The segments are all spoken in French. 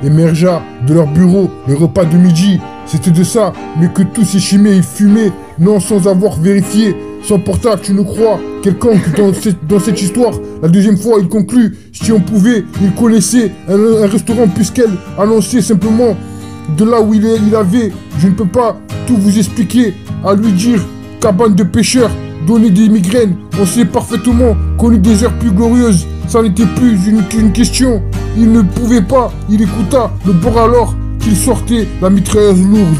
émergea de leur bureau le repas de midi. C'était de ça, mais que tout s'échimait et fumait, non sans avoir vérifié. Son portable, tu ne crois quelconque dans cette histoire. La deuxième fois, il conclut, si on pouvait, il connaissait un restaurant puisqu'elle annonçait simplement de là où il avait. Je ne peux pas tout vous expliquer, à lui dire, cabane de pêcheurs, donner des migraines. On sait parfaitement qu'on eut des heures plus glorieuses. Ça n'était plus une question. Il ne pouvait pas, il écouta le bord alors qu'il sortait la mitrailleuse lourde.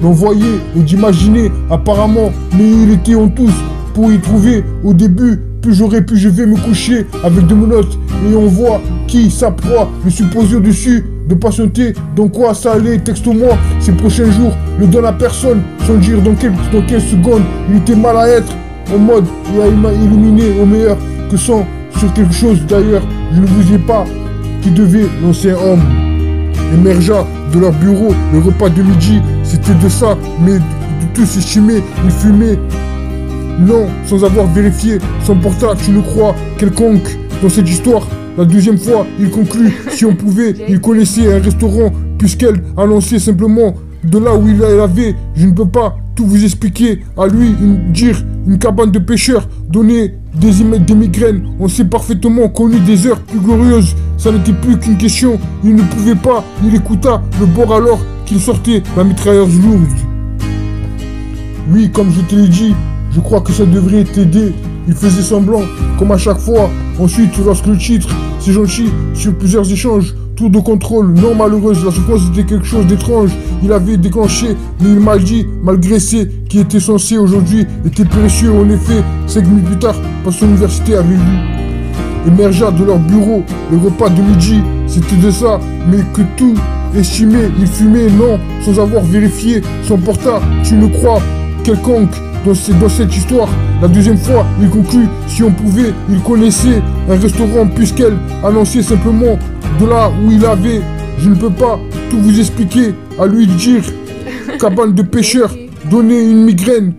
L'envoyer et d'imaginer apparemment, mais il était en tous pour y trouver. Au début, plus j'aurais pu, je vais me coucher avec de menottes et on voit qui sa proie, le supposé au-dessus, de patienter dans quoi ça allait, texte-moi ces prochains jours, ne donne à personne, sans dire dans quelle seconde il était mal à être, en mode il a éliminé au meilleur que sans sur quelque chose d'ailleurs, je ne vous ai pas qui devait lancer un homme. Émergea de leur bureau le repas de midi, c'était de ça, mais de tout s'estimait, il fumait. Non, sans avoir vérifié son portable, tu ne crois quelconque dans cette histoire. La deuxième fois, il conclut, si on pouvait, il connaissait un restaurant, puisqu'elle annonçait simplement de là où il avait. Je ne peux pas tout vous expliquer, à lui dire une cabane de pêcheurs, donner des migraines. On sait parfaitement qu'on eut des heures plus glorieuses. Ça n'était plus qu'une question, il ne pouvait pas, il écouta le bord alors qu'il sortait la mitrailleuse lourde. Oui, comme je te l'ai dit, je crois que ça devrait t'aider. Il faisait semblant, comme à chaque fois. Ensuite, lorsque le titre, c'est gentil, sur plusieurs échanges, tour de contrôle, non malheureuse, la sequence était quelque chose d'étrange. Il avait déclenché, mais il m'a dit, malgré ce qui était censé aujourd'hui, était précieux. En effet, 5 minutes plus tard, par son université avait vu. Émergea de leur bureau, le repas de midi, c'était de ça, mais que tout estimait, il fumait, non, sans avoir vérifié son portable. Tu ne crois quelconque dans cette histoire. La deuxième fois, il conclut, si on pouvait, il connaissait un restaurant puisqu'elle annonçait simplement de là où il avait. Je ne peux pas tout vous expliquer, à lui dire, cabane de pêcheurs, donner une migraine.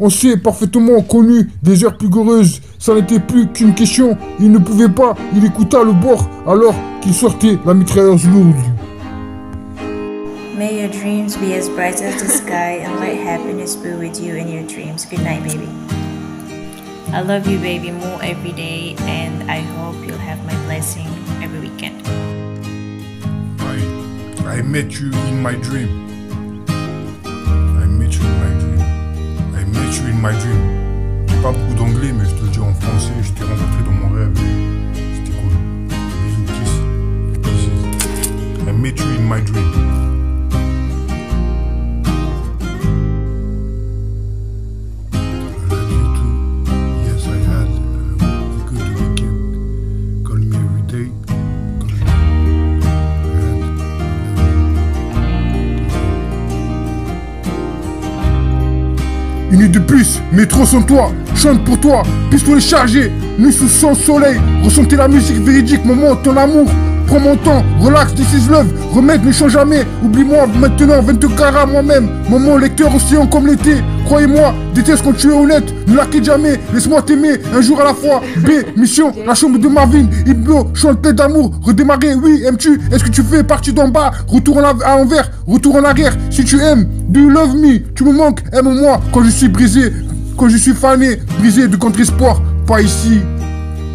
On s'est parfaitement connu des heures plus glorieuses. Ça n'était plus qu'une question, il ne pouvait pas, il écouta le bord alors qu'il sortait la mitrailleuse lourde. May your dreams be as bright as the sky and let happiness be with you in your dreams. Good night, baby. I love you, baby, more every day, and I hope you'll have my blessing every weekend. I met you in my dream. I met you in my dream. I met you in my dream. J'ai pas beaucoup d'anglais, mais je te le dis en français, je t'ai rencontré dans mon rêve. C'était cool. Bisous, kiss. I met you in my dream. Une nuit de plus, métro sans toi, chante pour toi, pistolet chargé, nuit sous son soleil, ressentez la musique véridique, moment, ton amour, prends mon temps, relax, this is love, remède ne change jamais, oublie-moi maintenant, 22 carats moi-même, moment, lecteur, océan comme l'été, croyez-moi, déteste quand tu es honnête, ne la quitte jamais, laisse-moi t'aimer, un jour à la fois, B, mission, la chambre de Marvin, Hypno, chante plein d'amour, redémarrer, oui, aimes-tu, est-ce que tu fais partie d'en bas, retour à l'envers, retour en arrière, si tu aimes, do you love me, tu me manques, aime-moi, quand je suis brisé, quand je suis fané, brisé de contre-espoir, pas ici,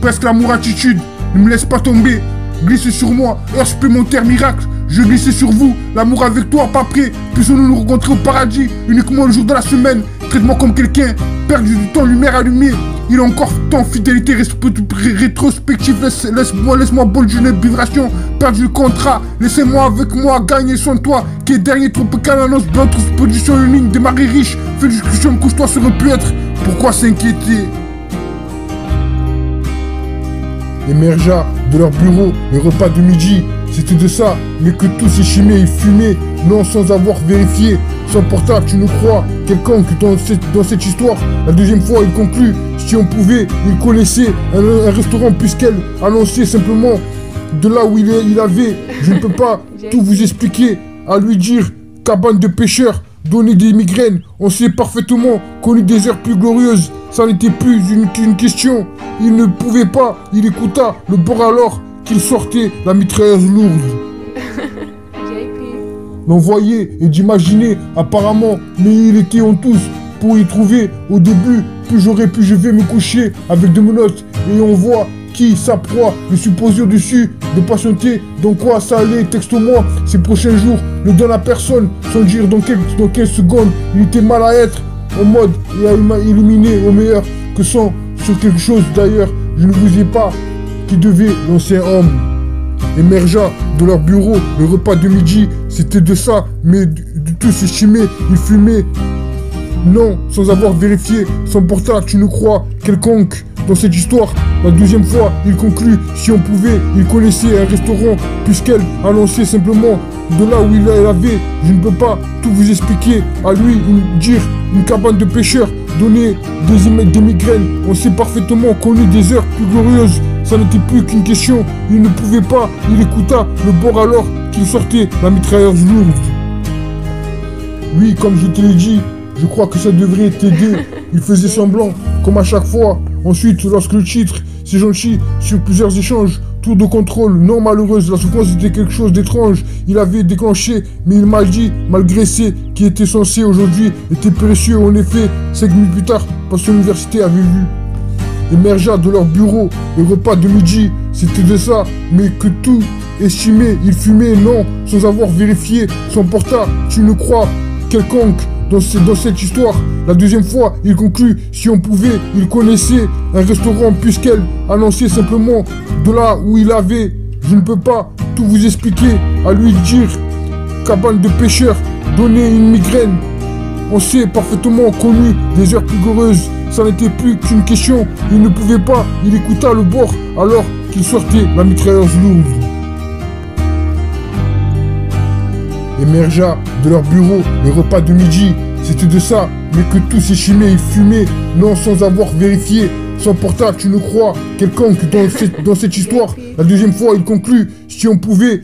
presque l'amour attitude, ne me laisse pas tomber, glisse sur moi, heure supplémentaire miracle, je glisse sur vous, l'amour avec toi, pas prêt, puissions-nous nous rencontrer au paradis, uniquement le jour de la semaine, traite-moi comme quelqu'un, perdu du temps, lumière allumée, il a encore temps, fidélité rétrospective, laisse-moi bol d'une vibration, perdu le contrat, laissez-moi avec moi, gagner sans toi, qui est dernier tropical, annonce, blanc, position unique, démarrer riche, fais discussion, couche-toi sur un peut-être, pourquoi s'inquiéter? Émergea de leur bureau le repas de midi, c'était de ça, mais que tout s'échimait et fumait, non sans avoir vérifié son portable, tu ne crois quelconque dans cette histoire. La deuxième fois, il conclut, si on pouvait, il connaissait un restaurant puisqu'elle annonçait simplement de là où il avait. Je ne peux pas tout vous expliquer, à lui dire, cabane de pêcheurs, donner des migraines. On sait parfaitement qu'on eut des heures plus glorieuses. Ça n'était plus qu'une question. Il ne pouvait pas, il écouta le bord alors qu'il sortait la mitrailleuse lourde. L'envoyer et d'imaginer apparemment, mais il était en tous pour y trouver au début. Plus j'aurais pu, je vais me coucher avec de menottes et on voit qui sa proie, le supposé au-dessus, de patienter, dans quoi ça allait, texte-moi, ces prochains jours, ne donne à personne, sans dire dans quelle seconde, il était mal à être, en mode, il m'a éliminé au meilleur, que sans, sur quelque chose d'ailleurs, je ne vous ai pas, qui devait l'ancien homme. Émergea de leur bureau, le repas de midi, c'était de ça, mais du tout s'estimer, il fumait. Non, sans avoir vérifié, son portable, tu ne crois, quelconque, dans cette histoire. La deuxième fois, il conclut, si on pouvait, il connaissait un restaurant, puisqu'elle a lancé simplement de là où il avait, je ne peux pas tout vous expliquer, à lui dire une cabane de pêcheurs, donner des migraines, on s'est parfaitement connu des heures plus glorieuses, ça n'était plus qu'une question, il ne pouvait pas, il écouta le bord alors qu'il sortait la mitrailleuse lourde. Oui, comme je te l'ai dit, je crois que ça devrait t'aider, il faisait semblant, comme à chaque fois. Ensuite, lorsque le titre, c'est gentil, sur plusieurs échanges, tour de contrôle, non malheureuse, la sequence était quelque chose d'étrange. Il avait déclenché, mais il m'a dit, malgré ce qui était censé aujourd'hui, était précieux. En effet, 5 minutes plus tard, parce que l'université avait vu. Émergea de leur bureau, le repas de midi, c'était de ça, mais que tout estimé, il fumait, non, sans avoir vérifié son portable, tu ne crois, quelconque. Dans cette histoire, la deuxième fois, il conclut, si on pouvait, il connaissait un restaurant puisqu'elle annonçait simplement de là où il avait. Je ne peux pas tout vous expliquer, à lui dire, cabane de pêcheurs, donner une migraine. On s'est parfaitement connu des heures plus glorieuses, ça n'était plus qu'une question, il ne pouvait pas, il écouta le bord alors qu'il sortait la mitrailleuse lourde. Émergea de leur bureau, le repas de midi, c'était de ça, mais que tout s'échimait, il fumait, non sans avoir vérifié son portable, tu ne crois, quelconque dans cette histoire. La deuxième fois, il conclut, si on pouvait,